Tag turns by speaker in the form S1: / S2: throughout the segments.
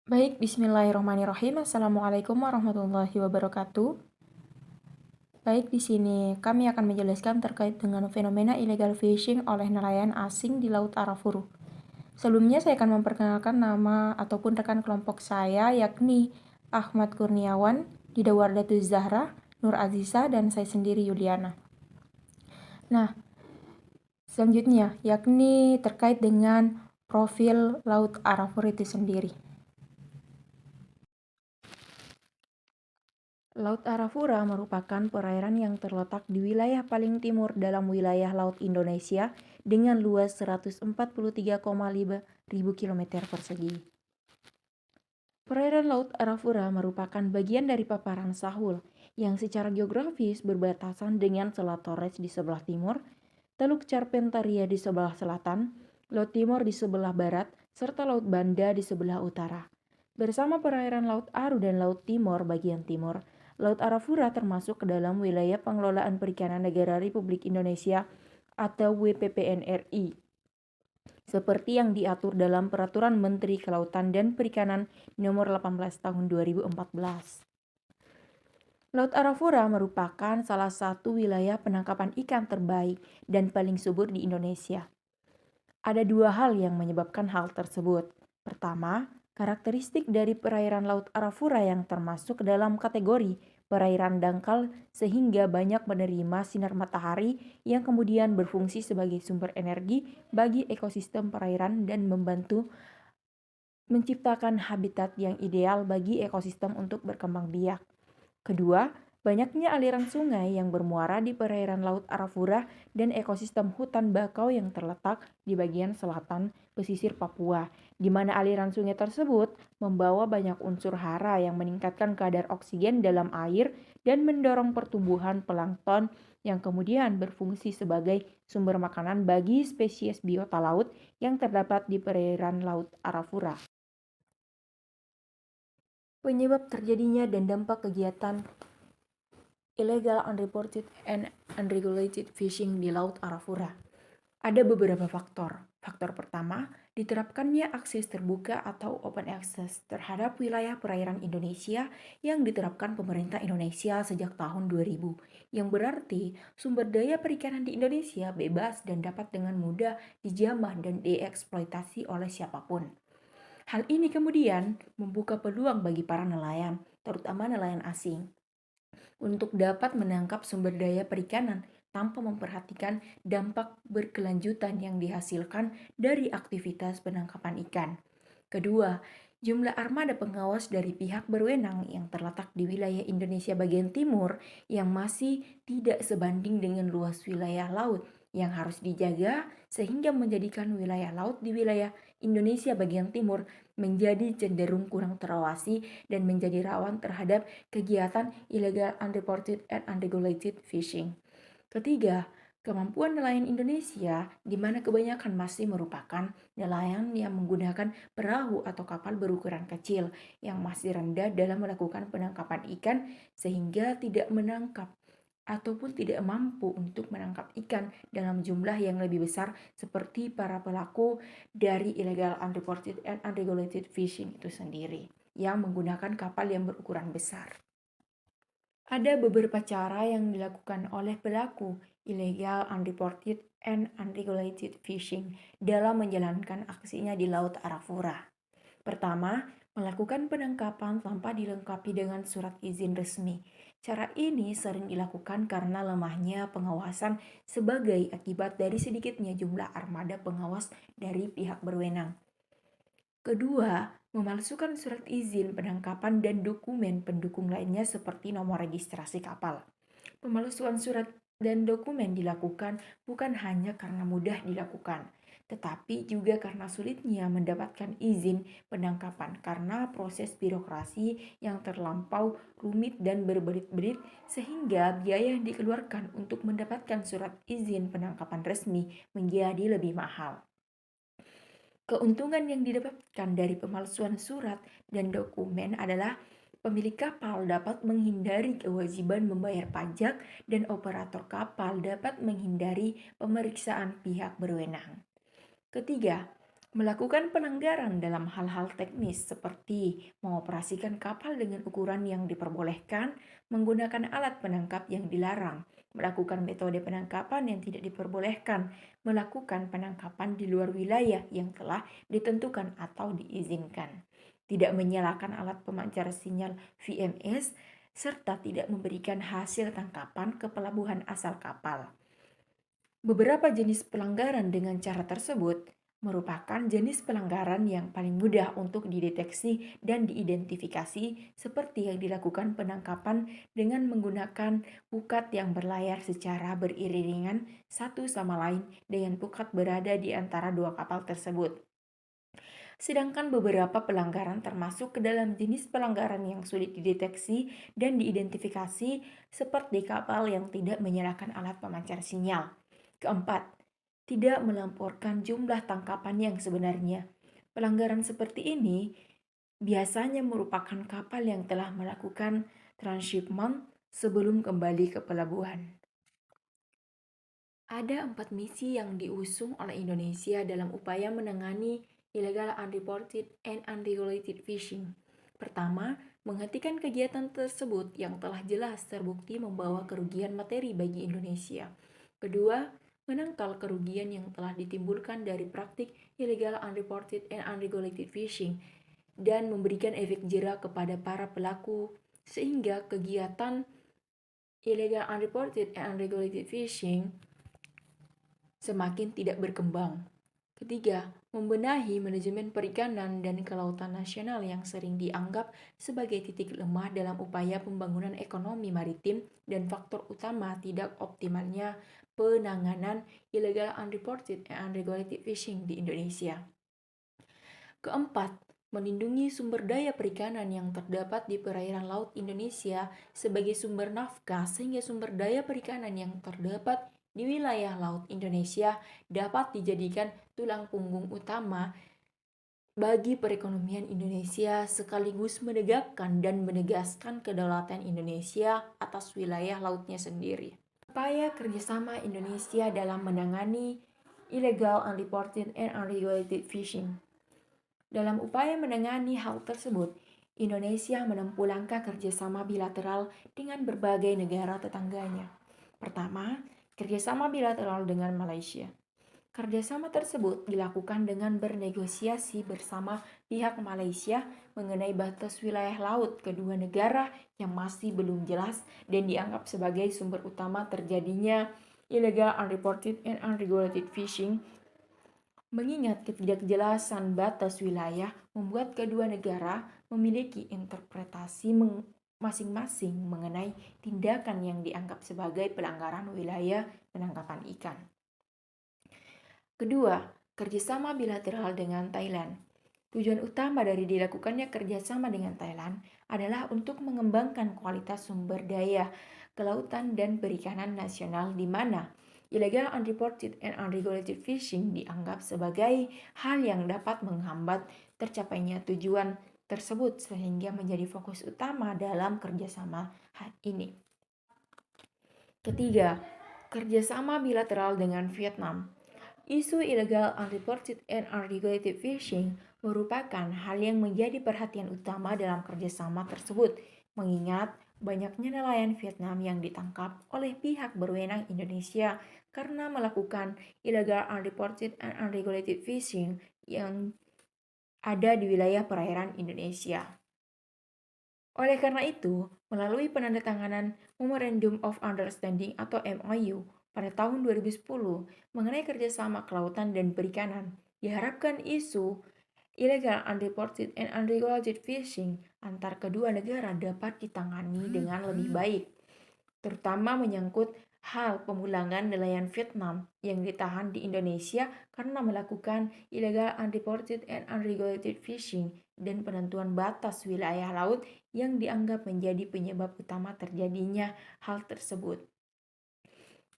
S1: Baik, bismillahirrahmanirrahim. Assalamualaikum warahmatullahi wabarakatuh. Baik, di sini kami akan menjelaskan terkait dengan fenomena illegal fishing oleh nelayan asing di Laut Arafuru. Sebelumnya saya akan memperkenalkan nama ataupun rekan kelompok saya, yakni Ahmad Kurniawan, Dida Wardatul Zahra, Nur Aziza, dan saya sendiri Yuliana. Nah, selanjutnya yakni terkait dengan profil Laut Arafuru itu sendiri. Laut Arafura merupakan perairan yang terletak di wilayah paling timur dalam wilayah Laut Indonesia dengan luas 143,5 ribu kilometer persegi. Perairan Laut Arafura merupakan bagian dari paparan Sahul yang secara geografis berbatasan dengan Selat Torres di sebelah timur, Teluk Carpentaria di sebelah selatan, Laut Timor di sebelah barat, serta Laut Banda di sebelah utara. Bersama perairan Laut Aru dan Laut Timor bagian timur, Laut Arafura termasuk ke dalam wilayah pengelolaan perikanan negara Republik Indonesia atau WPPNRI, seperti yang diatur dalam Peraturan Menteri Kelautan dan Perikanan Nomor 18 Tahun 2014. Laut Arafura merupakan salah satu wilayah penangkapan ikan terbaik dan paling subur di Indonesia. Ada dua hal yang menyebabkan hal tersebut. Pertama, karakteristik dari perairan Laut Arafura yang termasuk dalam kategori perairan dangkal sehingga banyak menerima sinar matahari yang kemudian berfungsi sebagai sumber energi bagi ekosistem perairan dan membantu menciptakan habitat yang ideal bagi ekosistem untuk berkembang biak. Kedua, banyaknya aliran sungai yang bermuara di perairan Laut Arafura dan ekosistem hutan bakau yang terletak di bagian selatan pesisir Papua, di mana aliran sungai tersebut membawa banyak unsur hara yang meningkatkan kadar oksigen dalam air dan mendorong pertumbuhan plankton yang kemudian berfungsi sebagai sumber makanan bagi spesies biota laut yang terdapat di perairan Laut Arafura. Penyebab terjadinya dan dampak kegiatan illegal, unreported, and unregulated fishing di Laut Arafura. Ada beberapa faktor. Faktor pertama, diterapkannya akses terbuka atau open access terhadap wilayah perairan Indonesia yang diterapkan pemerintah Indonesia sejak tahun 2000, yang berarti sumber daya perikanan di Indonesia bebas dan dapat dengan mudah dijamah dan dieksploitasi oleh siapapun. Hal ini kemudian membuka peluang bagi para nelayan, terutama nelayan asing, untuk dapat menangkap sumber daya perikanan tanpa memperhatikan dampak berkelanjutan yang dihasilkan dari aktivitas penangkapan ikan. Kedua, jumlah armada pengawas dari pihak berwenang yang terletak di wilayah Indonesia bagian timur yang masih tidak sebanding dengan luas wilayah laut yang harus dijaga sehingga menjadikan wilayah laut di wilayah Indonesia bagian timur menjadi cenderung kurang terawasi dan menjadi rawan terhadap kegiatan illegal, unreported, and unregulated fishing. Ketiga, kemampuan nelayan Indonesia di mana kebanyakan masih merupakan nelayan yang menggunakan perahu atau kapal berukuran kecil yang masih rendah dalam melakukan penangkapan ikan sehingga tidak menangkap ataupun tidak mampu untuk menangkap ikan dalam jumlah yang lebih besar seperti para pelaku dari illegal, unreported, and unregulated fishing itu sendiri yang menggunakan kapal yang berukuran besar. Ada beberapa cara yang dilakukan oleh pelaku illegal, unreported, and unregulated fishing dalam menjalankan aksinya di Laut Arafura. Pertama, melakukan penangkapan tanpa dilengkapi dengan surat izin resmi. Cara ini sering dilakukan karena lemahnya pengawasan sebagai akibat dari sedikitnya jumlah armada pengawas dari pihak berwenang. Kedua, memalsukan surat izin penangkapan dan dokumen pendukung lainnya seperti nomor registrasi kapal. Pemalsuan surat dan dokumen dilakukan bukan hanya karena mudah dilakukan, tetapi juga karena sulitnya mendapatkan izin penangkapan karena proses birokrasi yang terlampau rumit dan berbelit-belit sehingga biaya yang dikeluarkan untuk mendapatkan surat izin penangkapan resmi menjadi lebih mahal. Keuntungan yang didapatkan dari pemalsuan surat dan dokumen adalah pemilik kapal dapat menghindari kewajiban membayar pajak dan operator kapal dapat menghindari pemeriksaan pihak berwenang. Ketiga, Melakukan pelanggaran dalam hal-hal teknis seperti mengoperasikan kapal dengan ukuran yang diperbolehkan, menggunakan alat penangkap yang dilarang, melakukan metode penangkapan yang tidak diperbolehkan, melakukan penangkapan di luar wilayah yang telah ditentukan atau diizinkan, tidak menyalakan alat pemancar sinyal VMS, serta tidak memberikan hasil tangkapan ke pelabuhan asal kapal. Beberapa jenis pelanggaran dengan cara tersebut merupakan jenis pelanggaran yang paling mudah untuk dideteksi dan diidentifikasi, seperti yang dilakukan penangkapan dengan menggunakan pukat yang berlayar secara beriringan satu sama lain dengan pukat berada di antara dua kapal tersebut. Sedangkan beberapa pelanggaran termasuk ke dalam jenis pelanggaran yang sulit dideteksi dan diidentifikasi, seperti kapal yang tidak menyalakan alat pemancar sinyal. Keempat, tidak melaporkan jumlah tangkapan yang sebenarnya. Pelanggaran seperti ini biasanya merupakan kapal yang telah melakukan transshipment sebelum kembali ke pelabuhan. Ada 4 misi yang diusung oleh Indonesia dalam upaya menangani illegal unreported and unregulated fishing. Pertama, menghentikan kegiatan tersebut yang telah jelas terbukti membawa kerugian materi bagi Indonesia. Kedua, menangkal kerugian yang telah ditimbulkan dari praktik illegal unreported and unregulated fishing dan memberikan efek jera kepada para pelaku sehingga kegiatan illegal unreported and unregulated fishing semakin tidak berkembang. Ketiga, membenahi manajemen perikanan dan kelautan nasional yang sering dianggap sebagai titik lemah dalam upaya pembangunan ekonomi maritim dan faktor utama tidak optimalnya penanganan illegal unreported and unregulated fishing di Indonesia. Keempat, melindungi sumber daya perikanan yang terdapat di perairan laut Indonesia sebagai sumber nafkah sehingga sumber daya perikanan yang terdapat di wilayah laut Indonesia dapat dijadikan tulang punggung utama bagi perekonomian Indonesia sekaligus menegakkan dan menegaskan kedaulatan Indonesia atas wilayah lautnya sendiri. Upaya kerjasama Indonesia dalam menangani illegal, unreported, and unregulated fishing. Dalam upaya menangani hal tersebut, Indonesia menempuh langkah kerjasama bilateral dengan berbagai negara tetangganya. Pertama, kerjasama bilateral dengan Malaysia. Kerjasama tersebut dilakukan dengan bernegosiasi bersama pihak Malaysia mengenai batas wilayah laut kedua negara yang masih belum jelas dan dianggap sebagai sumber utama terjadinya illegal, unreported, and unregulated fishing. Mengingat ketidakjelasan batas wilayah membuat kedua negara memiliki interpretasi masing-masing mengenai tindakan yang dianggap sebagai pelanggaran wilayah penangkapan ikan. Kedua, kerjasama bilateral dengan Thailand. Tujuan utama dari dilakukannya kerjasama dengan Thailand adalah untuk mengembangkan kualitas sumber daya kelautan dan perikanan nasional di mana illegal, unreported, and unregulated fishing dianggap sebagai hal yang dapat menghambat tercapainya tujuan tersebut sehingga menjadi fokus utama dalam kerjasama ini. Ketiga, kerjasama bilateral dengan Vietnam. Isu illegal, unreported, and unregulated fishing merupakan hal yang menjadi perhatian utama dalam kerjasama tersebut, mengingat banyaknya nelayan Vietnam yang ditangkap oleh pihak berwenang Indonesia karena melakukan illegal, unreported, and unregulated fishing yang ada di wilayah perairan Indonesia. Oleh karena itu, melalui penandatanganan Memorandum of Understanding atau MOU pada tahun 2010 mengenai kerjasama kelautan dan perikanan, diharapkan isu illegal, unreported, and unregulated fishing antar kedua negara dapat ditangani dengan lebih baik, terutama menyangkut hal pemulangan nelayan Vietnam yang ditahan di Indonesia karena melakukan illegal, unreported, and unregulated fishing dan penentuan batas wilayah laut yang dianggap menjadi penyebab utama terjadinya hal tersebut.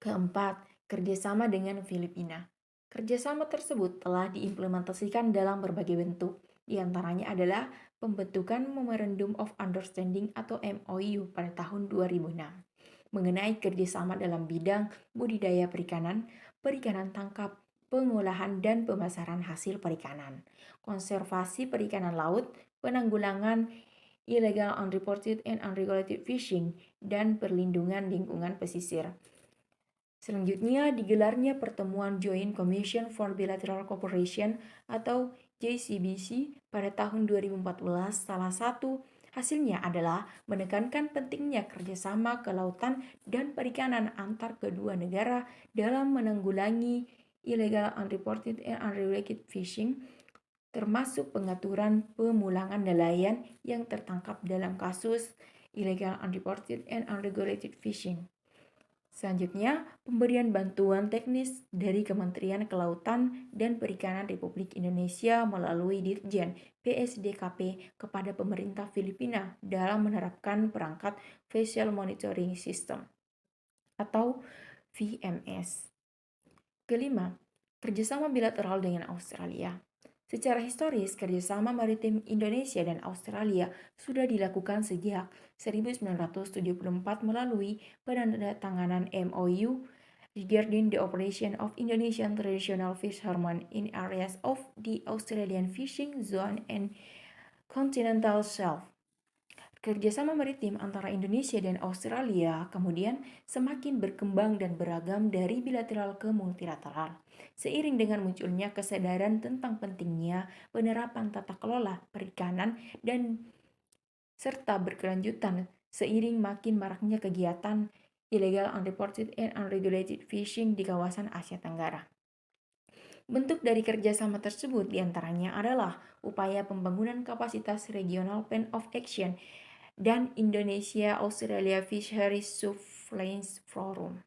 S1: Keempat, kerjasama dengan Filipina. Kerjasama tersebut telah diimplementasikan dalam berbagai bentuk. Di antaranya adalah pembentukan Memorandum of Understanding atau MOU pada tahun 2006 mengenai kerjasama dalam bidang budidaya perikanan, perikanan tangkap, pengolahan dan pemasaran hasil perikanan, konservasi perikanan laut, penanggulangan illegal unreported and unregulated fishing, dan perlindungan lingkungan pesisir. Selanjutnya digelarnya pertemuan Joint Commission for Bilateral Cooperation atau JCBC pada tahun 2014. Salah satu hasilnya adalah menekankan pentingnya kerjasama kelautan dan perikanan antar kedua negara dalam menanggulangi illegal unreported and unregulated fishing, termasuk pengaturan pemulangan nelayan yang tertangkap dalam kasus illegal unreported and unregulated fishing. Selanjutnya, pemberian bantuan teknis dari Kementerian Kelautan dan Perikanan Republik Indonesia melalui Dirjen PSDKP kepada pemerintah Filipina dalam menerapkan perangkat Vessel Monitoring System atau VMS. Kelima, kerjasama bilateral dengan Australia. Secara historis, kerjasama maritim Indonesia dan Australia sudah dilakukan sejak 1974 melalui penandatanganan MOU regarding the operation of Indonesian traditional fishermen in areas of the Australian fishing zone and continental shelf. Kerjasama maritim antara Indonesia dan Australia kemudian semakin berkembang dan beragam dari bilateral ke multilateral. Seiring dengan munculnya kesadaran tentang pentingnya penerapan tata kelola perikanan dan serta berkelanjutan seiring makin maraknya kegiatan illegal unreported and unregulated fishing di kawasan Asia Tenggara. Bentuk dari kerjasama tersebut diantaranya adalah upaya pembangunan kapasitas Regional Plan of Action dan Indonesia-Australia Fisheries Surveillance Forum.